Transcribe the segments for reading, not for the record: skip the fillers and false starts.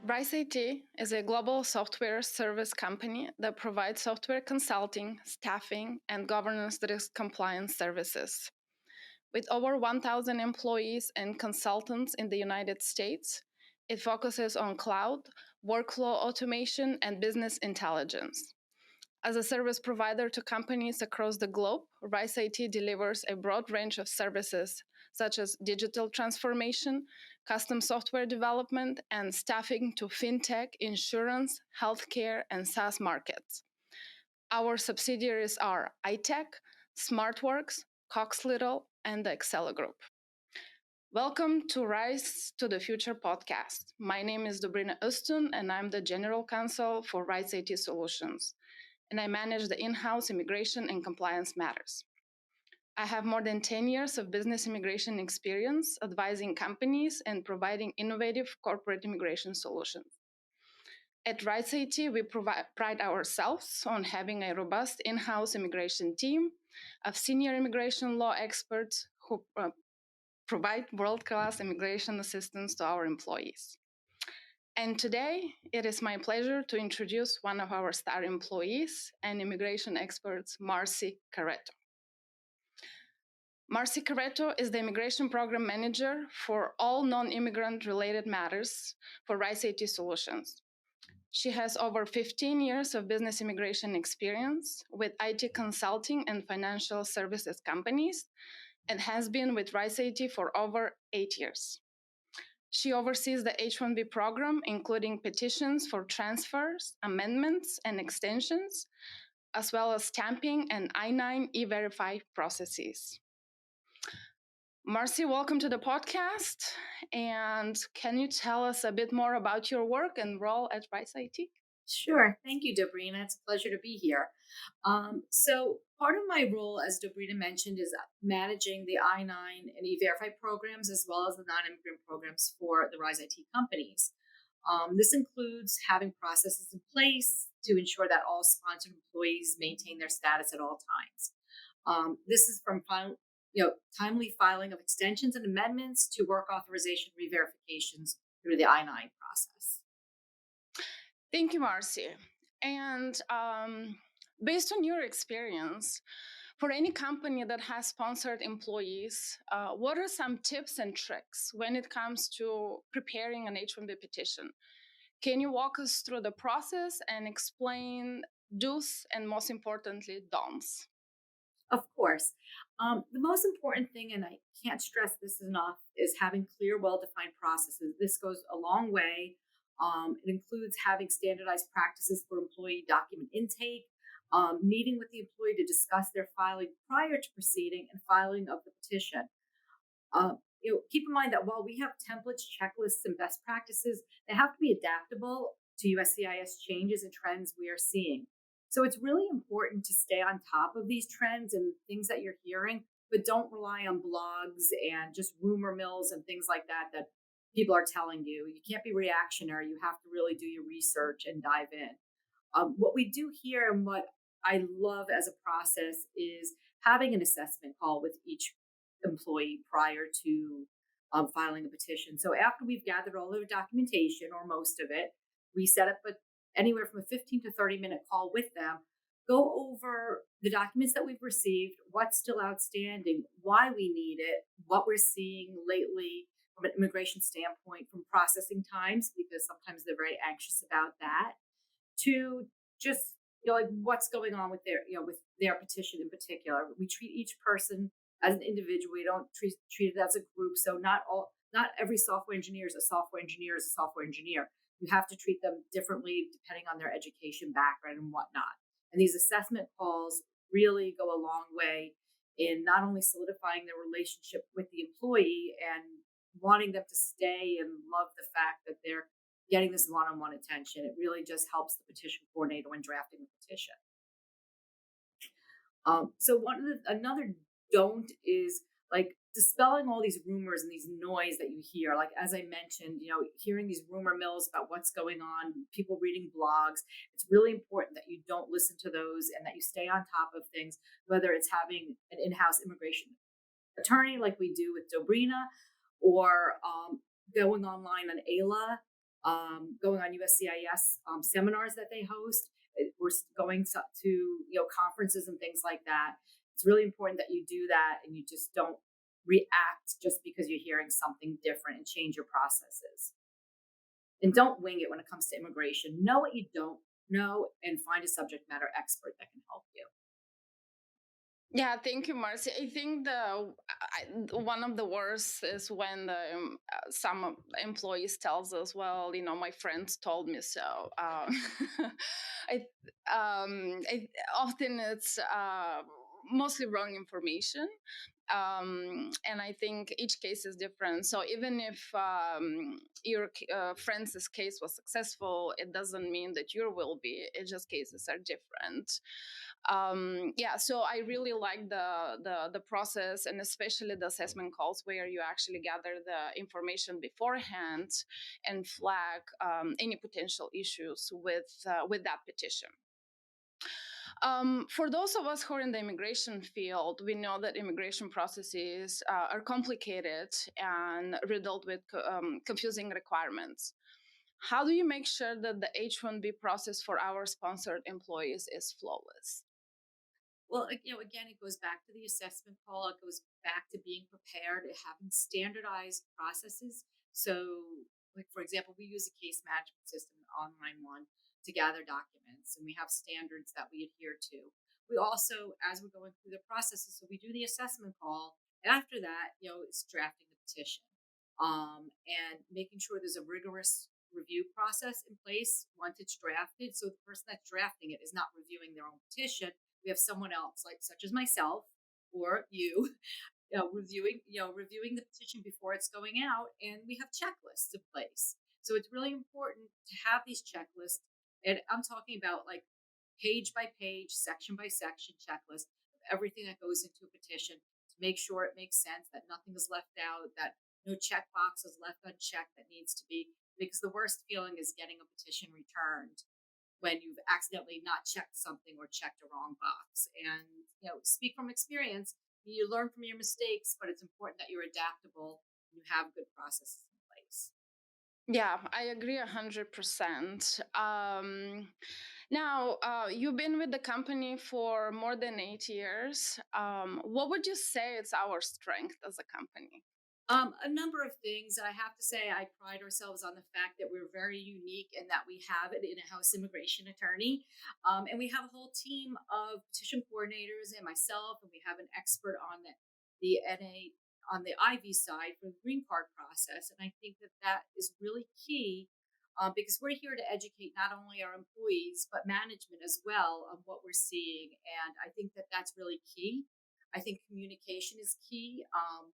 Rice IT is a global software service company that provides software consulting, staffing, and governance risk compliance services. With over 1,000 employees and consultants in the United States, it focuses on cloud, workflow automation, and business intelligence. As a service provider to companies across the globe, Rice IT delivers a broad range of services such as digital transformation, custom software development, and staffing to fintech, insurance, healthcare, and SaaS markets. Our subsidiaries are iTech, SmartWorks, Cox Little, and the Excel Group. Welcome to Rise to the Future podcast. My name is Dobrina Ustun, and I'm the General Counsel for Rise IT Solutions, and I manage the in-house immigration and compliance matters. I have more than 10 years of business immigration experience advising companies and providing innovative corporate immigration solutions. At Rights IT, we pride ourselves on having a robust in-house immigration team of senior immigration law experts who provide world-class immigration assistance to our employees. And today, it is my pleasure to introduce one of our star employees and immigration experts, Marci Carreto. Marci Carreto is the Immigration Program Manager for all non-immigrant related matters for Rice IT Solutions. She has over 15 years of business immigration experience with IT consulting and financial services companies and has been with Rice IT for over 8 years. She oversees the H1B program, including petitions for transfers, amendments, and extensions, as well as stamping and I-9 E-Verify processes. Marci, welcome to the podcast. And can you tell us a bit more about your work and role at Rice IT? Sure. Thank you, Dobrina. It's a pleasure to be here. So part of my role, as Dobrina mentioned, is managing the I-9 and E-Verify programs as well as the non-immigrant programs for the Rise IT companies. This includes having processes in place to ensure that all sponsored employees maintain their status at all times. This is from timely filing of extensions and amendments to work authorization re-verifications through the I-9 process. Thank you, Marci. And based on your experience, for any company that has sponsored employees, what are some tips and tricks when it comes to preparing an H1B petition? Can you walk us through the process and explain do's and, most importantly, don'ts? Of course. The most important thing, and I can't stress this enough, is having clear, well-defined processes. This goes a long way. It includes having standardized practices for employee document intake, meeting with the employee to discuss their filing prior to proceeding, and filing of the petition. Keep in mind that while we have templates, checklists, and best practices, they have to be adaptable to USCIS changes and trends we are seeing. So it's really important to stay on top of these trends and things that you're hearing, but don't rely on blogs and just rumor mills and things like that people are telling you. You can't be reactionary. You have to really do your research and dive in. What we do here and what I love as a process is having an assessment call with each employee prior to filing a petition. So after we've gathered all the documentation or most of it, we set up anywhere from a 15 to 30-minute call with them, go over the documents that we've received, what's still outstanding, why we need it, what we're seeing lately from an immigration standpoint from processing times, because sometimes they're very anxious about that, to just like what's going on with their petition in particular. We treat each person as an individual. We don't treat it as a group. So not every software engineer is a software engineer is a software engineer. You have to treat them differently depending on their education background and whatnot. And these assessment calls really go a long way in not only solidifying their relationship with the employee and wanting them to stay and love the fact that they're getting this one-on-one attention. It really just helps the petition coordinator when drafting the petition. So another don't is like dispelling all these rumors and these noise that you hear. Like, as I mentioned, hearing these rumor mills about what's going on, people reading blogs. It's really important that you don't listen to those and that you stay on top of things, whether it's having an in-house immigration attorney like we do with Dobrina, or going online on AILA going on USCIS seminars that they host. We're going to conferences and things like that. It's really important that you do that and you just don't react just because you're hearing something different, and change your processes. And don't wing it when it comes to immigration. Know what you don't know and find a subject matter expert that can help you. Yeah, thank you, Marci. I think one of the worst is when some employees tells us, "Well, my friends told me so." I, often it's mostly wrong information, and I think each case is different. So even if your friend's case was successful, it doesn't mean that your will be. It just cases are different. Yeah, so I really like the process, and especially the assessment calls where you actually gather the information beforehand and flag any potential issues with that petition. For those of us who are in the immigration field, we know that immigration processes are complicated and riddled with confusing requirements. How do you make sure that the H1B process for our sponsored employees is flawless? Well, again, it goes back to the assessment call. It goes back to being prepared, having standardized processes. So, like for example, we use a case management system, an online one, to gather documents, and we have standards that we adhere to. We also, as we're going through the processes, so we do the assessment call. After that, it's drafting the petition, and making sure there's a rigorous review process in place once it's drafted. So the person that's drafting it is not reviewing their own petition. We have someone else, like such as myself or you, reviewing the petition before it's going out, and we have checklists in place. So it's really important to have these checklists, and I'm talking about like page by page, section by section checklist of everything that goes into a petition to make sure it makes sense, that nothing is left out, that no checkbox is left unchecked that needs to be, because the worst feeling is getting a petition returned when you've accidentally not checked something or checked a wrong box. And, speak from experience, you learn from your mistakes, but it's important that you're adaptable and you have good processes in place. Yeah, I agree 100%. Now, you've been with the company for more than 8 years. What would you say is our strength as a company? A number of things. I have to say, I pride ourselves on the fact that we're very unique and that we have an in-house immigration attorney, and we have a whole team of petition coordinators and myself, and we have an expert on the NA on the IV side for the green card process. And I think that that is really key, because we're here to educate not only our employees but management as well on what we're seeing. And I think that that's really key. I think communication is key.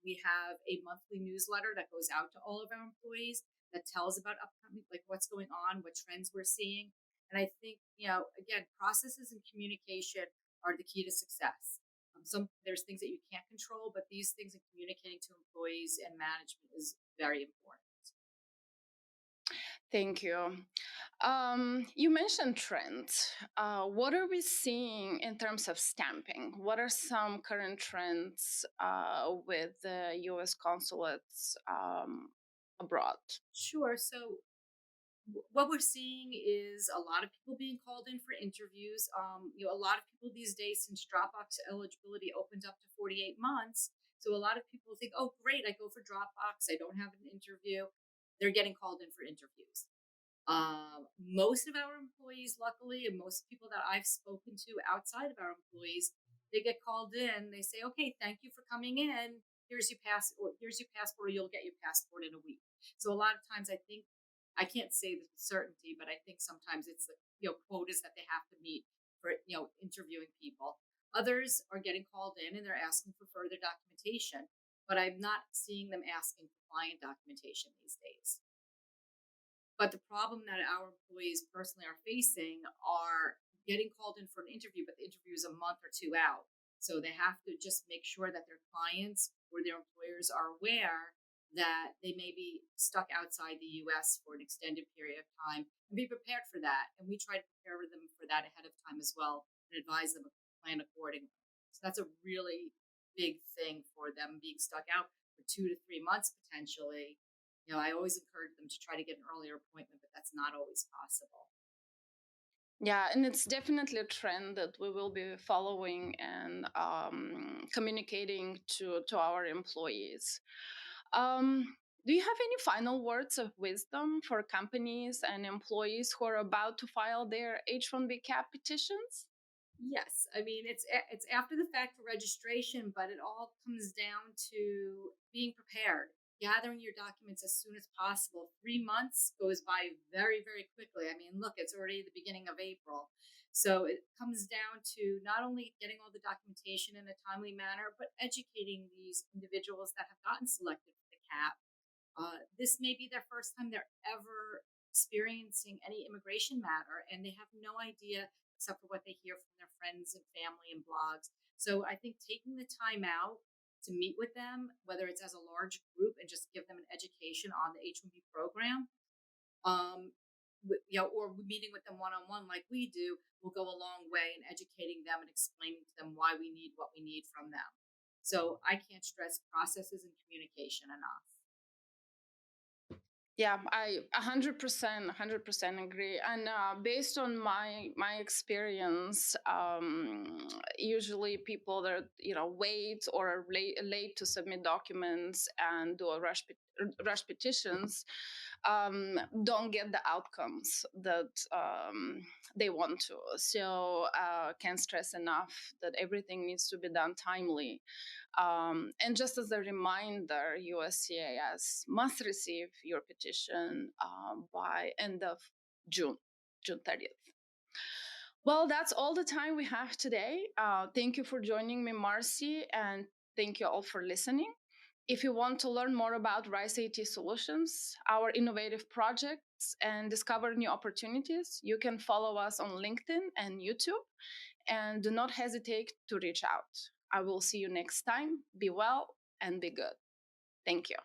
We have a monthly newsletter that goes out to all of our employees that tells about upcoming, like what's going on, what trends we're seeing. And I think, again, processes and communication are the key to success. There's things that you can't control, but these things in communicating to employees and management is very important. Thank you. You mentioned trends. What are we seeing in terms of stamping? What are some current trends with the U.S. consulates abroad? Sure. So what we're seeing is a lot of people being called in for interviews. A lot of people these days, since Dropbox eligibility opened up to 48 months, so a lot of people think, oh, great, I go for Dropbox, I don't have an interview. They're getting called in for interviews. Most of our employees, luckily, and most people that I've spoken to outside of our employees, they get called in. They say, "Okay, thank you for coming in. Here's your passport. Here's your passport. Or you'll get your passport in a week." So a lot of times, I think I can't say this with certainty, but I think sometimes it's the quotas that they have to meet for interviewing people. Others are getting called in and they're asking for further documentation, but I'm not seeing them asking for client documentation these days. But the problem that our employees personally are facing are getting called in for an interview, but the interview is a month or two out. So they have to just make sure that their clients or their employers are aware that they may be stuck outside the US for an extended period of time, and be prepared for that. And we try to prepare them for that ahead of time as well and advise them to plan accordingly. So that's a really big thing for them being stuck out for 2 to 3 months potentially. I always encourage them to try to get an earlier appointment, but that's not always possible. Yeah, and it's definitely a trend that we will be following and communicating to our employees. Do you have any final words of wisdom for companies and employees who are about to file their H1B cap petitions? Yes, I mean it's after the fact for registration, but it all comes down to being prepared, gathering your documents as soon as possible. 3 months goes by very, very quickly. I mean, look, it's already the beginning of April, so it comes down to not only getting all the documentation in a timely manner, but educating these individuals that have gotten selected for the CAP. This may be their first time they're ever experiencing any immigration matter, and they have no idea except for what they hear from their friends and family and blogs. So I think taking the time out to meet with them, whether it's as a large group and just give them an education on the H1B program, um, or meeting with them one on one like we do, will go a long way in educating them and explaining to them why we need what we need from them. So I can't stress processes and communication enough. Yeah, I 100% agree. And based on my experience, usually people that wait or are late to submit documents and do a rush petitions don't get the outcomes that they want to. So can't stress enough that everything needs to be done timely. And just as a reminder, USCIS must receive your petition by end of June, June 30th. Well, that's all the time we have today. Thank you for joining me, Marci, and thank you all for listening. If you want to learn more about RISE AT Solutions, our innovative projects, and discover new opportunities, you can follow us on LinkedIn and YouTube. And do not hesitate to reach out. I will see you next time. Be well and be good. Thank you.